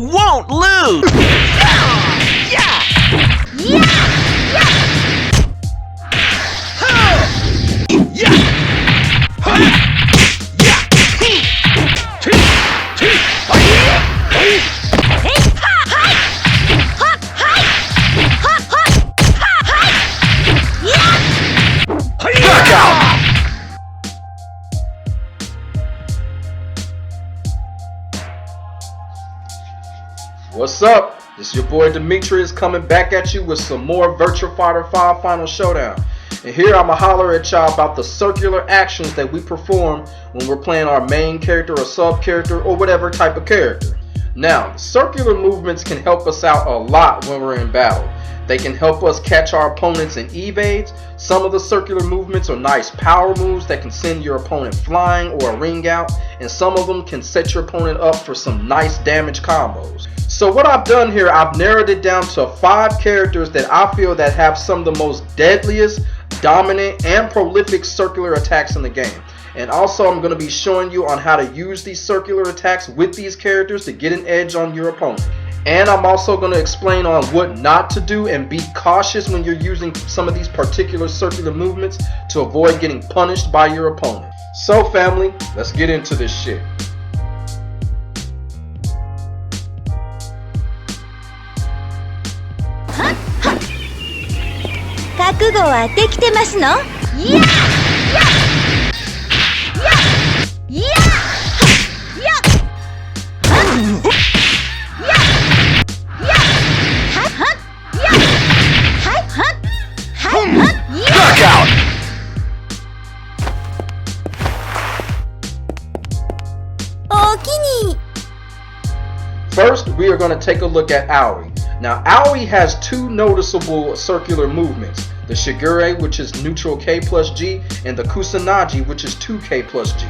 won't lose! Yeah! What's up? This is your boy Demetrius coming back at you with some more Virtua Fighter 5 Final Showdown. And here I'ma holler at y'all about the circular actions that we perform when we're playing our main character or sub character or whatever type of character. Now, circular movements can help us out a lot when we're in battle. They can help us catch our opponents in evades. Some of the circular movements are nice power moves that can send your opponent flying or a ring out, and some of them can set your opponent up for some nice damage combos. So what I've done here, I've narrowed it down to 5 characters that I feel that have some of the most deadliest, dominant, and prolific circular attacks in the game. And also I'm going to be showing you on how to use these circular attacks with these characters to get an edge on your opponent. And I'm also going to explain on what not to do and be cautious when you're using some of these particular circular movements to avoid getting punished by your opponent. So family, let's get into this shit. First, we are going to take a look at Aoi. Now, Aoi has 2 noticeable circular movements. The Shigure, which is neutral K plus G, and the Kusanagi, which is 2K plus G.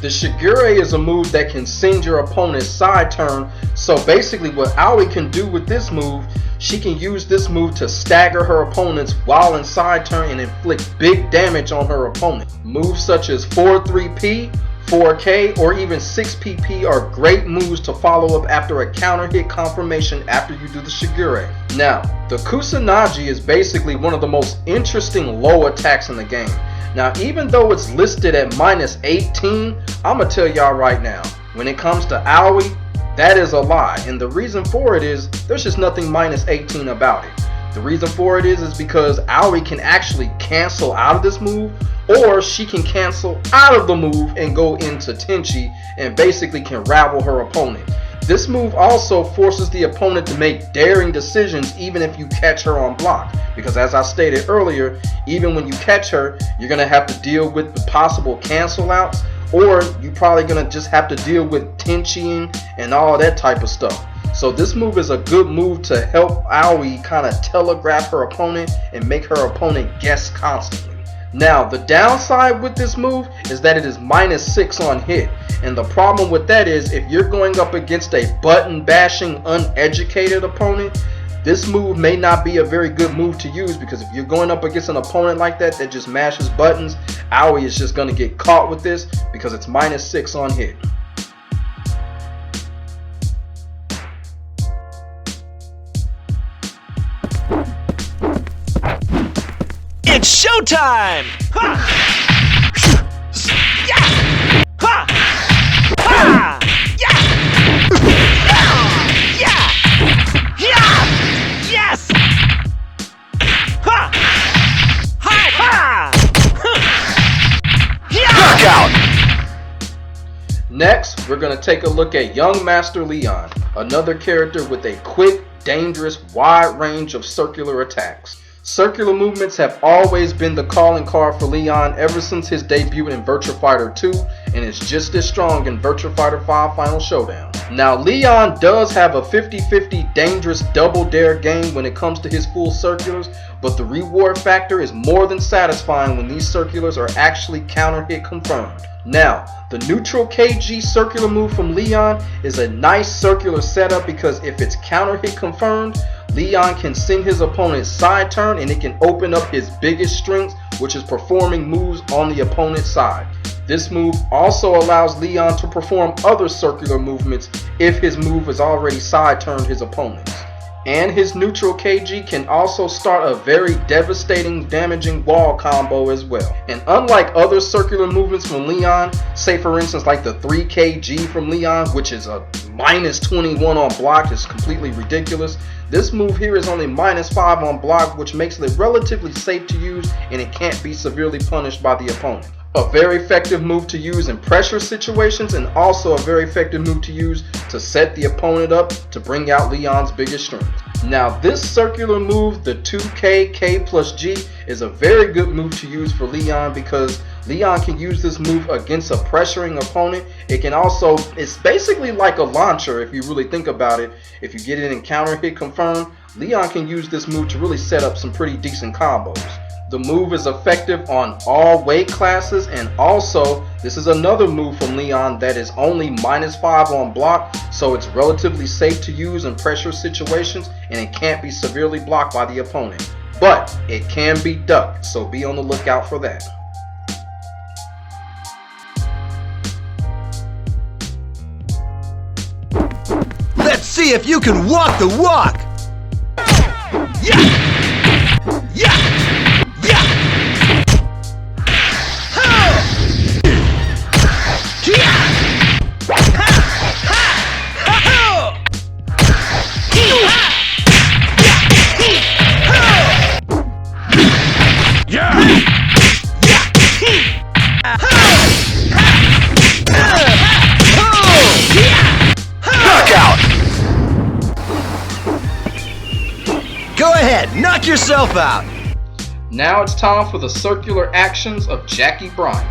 The Shigure is a move that can send your opponent's side turn. So basically what Aoi can do with this move, she can use this move to stagger her opponents while in side turn and inflict big damage on her opponent. Moves such as 4-3P, 4K, or even 6PP are great moves to follow up after a counter hit confirmation after you do the Shigure. Now, the Kusanagi is basically one of the most interesting low attacks in the game. Now, even though it's listed at -18, I'ma tell y'all right now, when it comes to Aoi, that is a lie. And the reason for it is, there's just nothing -18 about it. The reason for it is because Aoi can actually cancel out of this move, or she can cancel out of the move and go into Tenchi and basically can ravel her opponent. This move also forces the opponent to make daring decisions even if you catch her on block, because as I stated earlier, even when you catch her, you're going to have to deal with the possible cancel outs, or you're probably going to just have to deal with Tenchiing and all that type of stuff. So this move is a good move to help Aoi kind of telegraph her opponent and make her opponent guess constantly. Now, the downside with this move is that it is -6 on hit. And the problem with that is, if you're going up against a button bashing, uneducated opponent, this move may not be a very good move to use, because if you're going up against an opponent like that that just mashes buttons, Aoi is just going to get caught with this because it's -6 on hit. It's showtime! Ha! Yeah! Ha! Ha! Yeah! Yeah! Yeah! Yes! Ha! Hi! Ha! Yeah! Knockout! Next, we're going to take a look at Young Master Leon, another character with a quick, dangerous, wide range of circular attacks. Circular movements have always been the calling card for Leon ever since his debut in Virtua Fighter 2, and it's just as strong in Virtua Fighter 5 Final Showdown. Now, Leon does have a 50-50 dangerous double dare game when it comes to his full circulars, but the reward factor is more than satisfying when these circulars are actually counter hit confirmed. Now, the neutral KG circular move from Leon is a nice circular setup because if it's counter hit confirmed, Leon can send his opponent's side turn and it can open up his biggest strength, which is performing moves on the opponent's side. This move also allows Leon to perform other circular movements if his move has already side turned his opponents. And his neutral KG can also start a very devastating, damaging wall combo as well. And unlike other circular movements from Leon, say for instance like the 3KG from Leon, which is a minus 21 on block, is completely ridiculous. This move here is only minus 5 on block, which makes it relatively safe to use and it can't be severely punished by the opponent. A very effective move to use in pressure situations, and also a very effective move to use to set the opponent up to bring out Leon's biggest strength. Now this circular move, the 2K, K plus G, is a very good move to use for Leon because Leon can use this move against a pressuring opponent. It can also, it's basically like a launcher if you really think about it. If you get it in counter hit confirmed, Leon can use this move to really set up some pretty decent combos. The move is effective on all weight classes, and also this is another move from Leon that is only minus 5 on block, so it's relatively safe to use in pressure situations and it can't be severely blocked by the opponent. But it can be ducked, so be on the lookout for that. Let's see if you can walk the walk! Yeah! Yeah! Go ahead, knock yourself out! Now it's time for the circular actions of Jacky Bryant.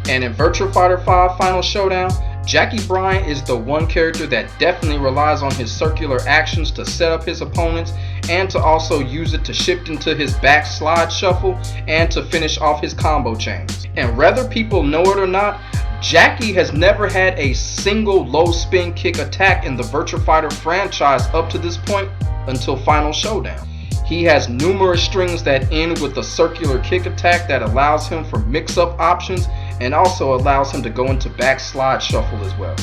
And in Virtua Fighter 5 Final Showdown, Jacky Bryant is the one character that definitely relies on his circular actions to set up his opponents and to also use it to shift into his back slide shuffle and to finish off his combo chains. And whether people know it or not, Jacky has never had a single low spin kick attack in the Virtua Fighter franchise up to this point until Final Showdown. He has numerous strings that end with a circular kick attack that allows him for mix-up options and also allows him to go into back slide shuffle as well.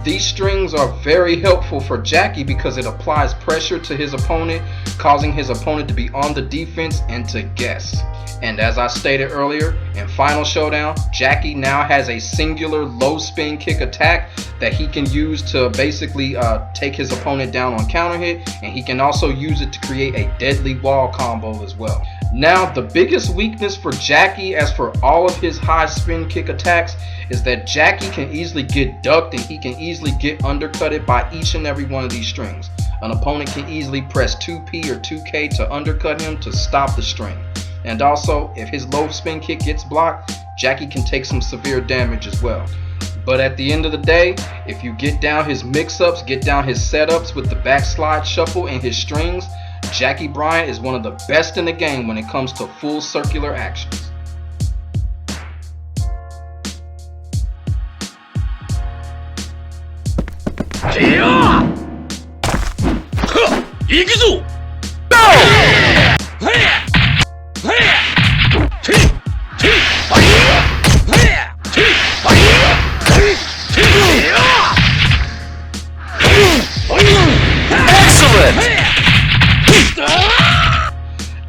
These strings are very helpful for Jacky because it applies pressure to his opponent, causing his opponent to be on the defense and to guess. And as I stated earlier, in Final Showdown, Jacky now has a singular low spin kick attack that he can use to basically take his opponent down on counter hit, and he can also use it to create a deadly wall combo as well. Now the biggest weakness for Jacky, as for all of his high spin kick attacks, is that Jacky can easily get ducked and he can easily get undercutted by each and every one of these strings. An opponent can easily press 2P or 2K to undercut him to stop the string. And also, if his low spin kick gets blocked, Jacky can take some severe damage as well. But at the end of the day, if you get down his mix-ups, get down his setups with the backslide shuffle and his strings, Jacky Bryant is one of the best in the game when it comes to full circular actions.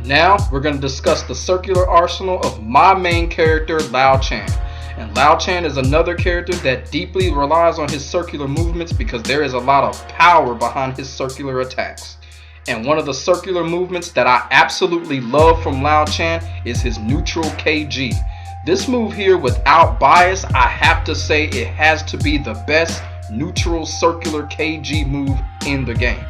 Now we're going to discuss the circular arsenal of my main character, Lau Chan. And Lau Chan is another character that deeply relies on his circular movements because there is a lot of power behind his circular attacks. And one of the circular movements that I absolutely love from Lau Chan is his neutral KG. This move here, without bias, I have to say it has to be the best neutral circular KG move in the game.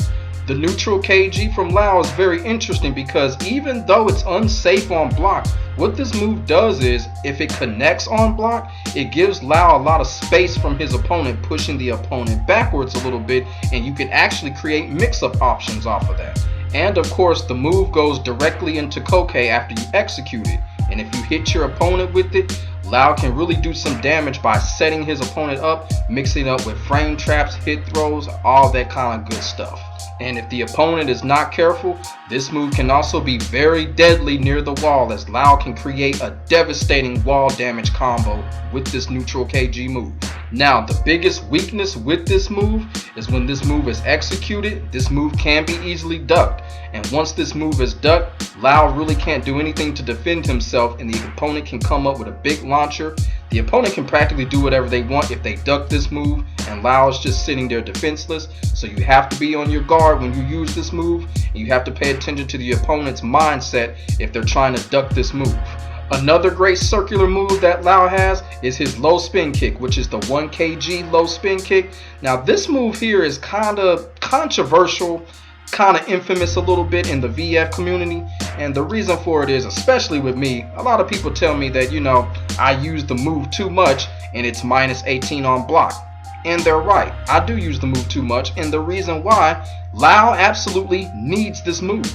The neutral KG from Lau is very interesting because even though it's unsafe on block, what this move does is, if it connects on block, it gives Lau a lot of space from his opponent, pushing the opponent backwards a little bit, and you can actually create mix-up options off of that. And of course, the move goes directly into Koke after you execute it, and if you hit your opponent with it, Lau can really do some damage by setting his opponent up, mixing up with frame traps, hit throws, all that kind of good stuff. And if the opponent is not careful, this move can also be very deadly near the wall, as Lau can create a devastating wall damage combo with this neutral KG move. Now, the biggest weakness with this move is when this move is executed, this move can be easily ducked. And once this move is ducked, Lau really can't do anything to defend himself, and the opponent can come up with a big launcher. The opponent can practically do whatever they want if they duck this move, and Lau is just sitting there defenseless. So you have to be on your guard when you use this move, and you have to pay attention to the opponent's mindset if they're trying to duck this move. Another great circular move that Lau has is his low spin kick, which is the 1 kg low spin kick. Now this move here is kind of controversial, kind of infamous a little bit in the VF community, and the reason for it is, especially with me, a lot of people tell me that, you know, I use the move too much and it's minus 18 on block. And they're right, I do use the move too much, and the reason why, Lau absolutely needs this move.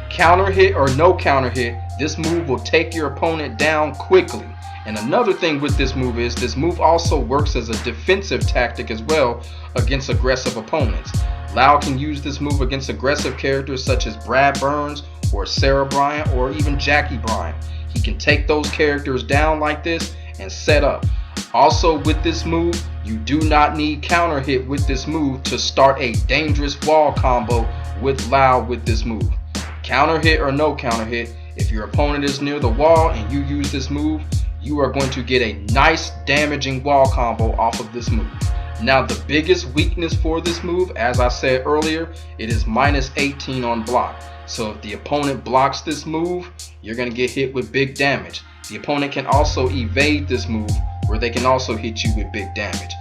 Counter hit or no counter hit, this move will take your opponent down quickly. And another thing with this move is this move also works as a defensive tactic as well against aggressive opponents. Lau can use this move against aggressive characters such as Brad Burns or Sarah Bryant or even Jacky Bryant. He can take those characters down like this and set up. Also with this move, you do not need counter hit with this move to start a dangerous wall combo with Lau with this move. Counter hit or no counter hit, if your opponent is near the wall and you use this move, you are going to get a nice damaging wall combo off of this move. Now the biggest weakness for this move, as I said earlier, it is minus 18 on block. So if the opponent blocks this move, you're going to get hit with big damage. The opponent can also evade this move, where they can also hit you with big damage.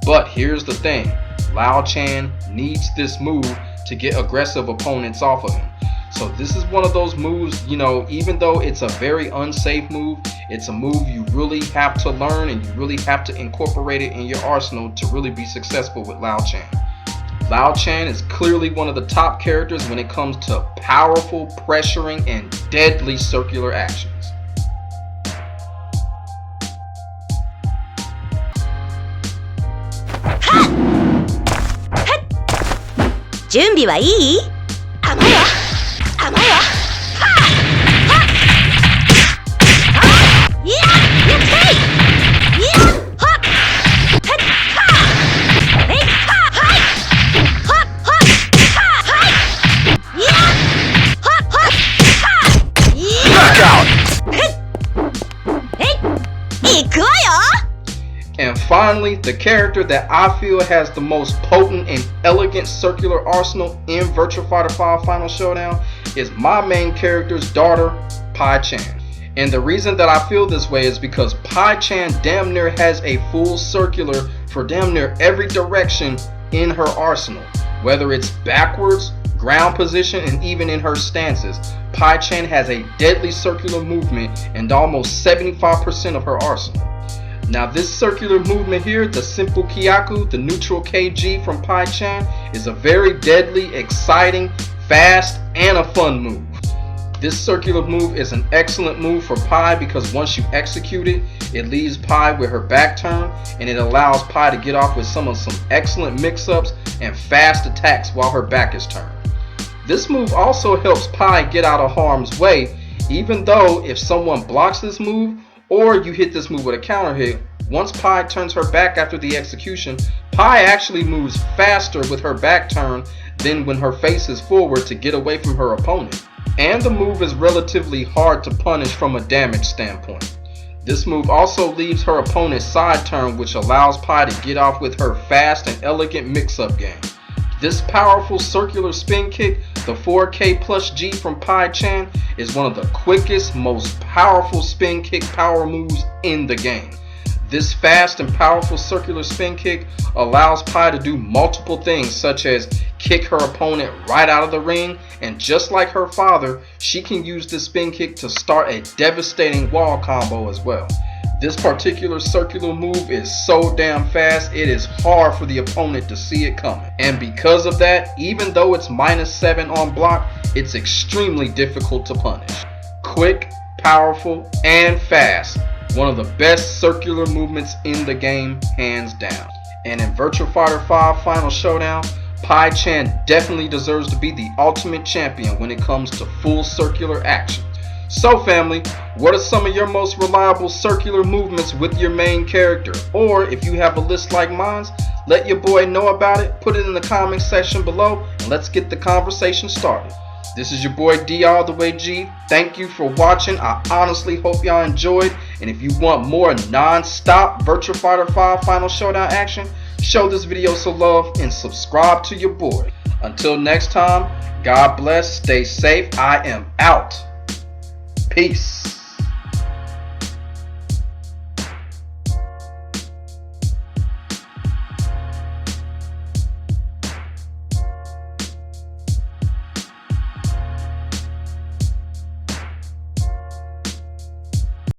But here's the thing, Lau Chan needs this move to get aggressive opponents off of him. So this is one of those moves, you know, even though it's a very unsafe move, it's a move you really have to learn and you really have to incorporate it in your arsenal to really be successful with Lau Chan. Lau Chan is clearly one of the top characters when it comes to powerful, pressuring, and deadly circular actions. 準備はいい？甘いわ甘いわ。はっはっはっいややったいいやはっはっはっえいはっはいはっはっはっはいいやはっはっはいいやえい行くわよ。 And finally, the character that I feel has the most potent and elegant circular arsenal in Virtua Fighter 5 Final Showdown is my main character's daughter, Pai Chan. And the reason that I feel this way is because Pai Chan damn near has a full circular for damn near every direction in her arsenal. Whether it's backwards, ground position, and even in her stances, Pai Chan has a deadly circular movement in almost 75% of her arsenal. Now this circular movement here, the simple Kyaku, the neutral KG from Pai Chan, is a very deadly, exciting, fast, and a fun move. This circular move is an excellent move for Pai because once you execute it, it leaves Pai with her back turned, and it allows Pai to get off with some excellent mix-ups and fast attacks while her back is turned. This move also helps Pai get out of harm's way, even though if someone blocks this move, or you hit this move with a counter hit, once Pai turns her back after the execution, Pai actually moves faster with her back turn than when her face is forward to get away from her opponent. And the move is relatively hard to punish from a damage standpoint. This move also leaves her opponent's side turn, which allows Pai to get off with her fast and elegant mix-up game. This powerful circular spin kick, the 4K plus G from Pai Chan, is one of the quickest, most powerful spin kick power moves in the game. This fast and powerful circular spin kick allows Pai to do multiple things, such as kick her opponent right out of the ring, and just like her father, she can use this spin kick to start a devastating wall combo as well. This particular circular move is so damn fast, it is hard for the opponent to see it coming. And because of that, even though it's -7 on block, it's extremely difficult to punish. Quick, powerful, and fast. One of the best circular movements in the game, hands down. And in Virtua Fighter 5 Final Showdown, Pai Chan definitely deserves to be the ultimate champion when it comes to full circular action. So family, what are some of your most reliable circular movements with your main character? Or if you have a list like mine, let your boy know about it, put it in the comment section below, and let's get the conversation started. This is your boy D all the way G. Thank you for watching. I honestly hope y'all enjoyed, and if you want more non-stop Virtua Fighter 5 Final Showdown action, show this video some love and subscribe to your boy. Until next time, God bless, stay safe, I am out. Peace.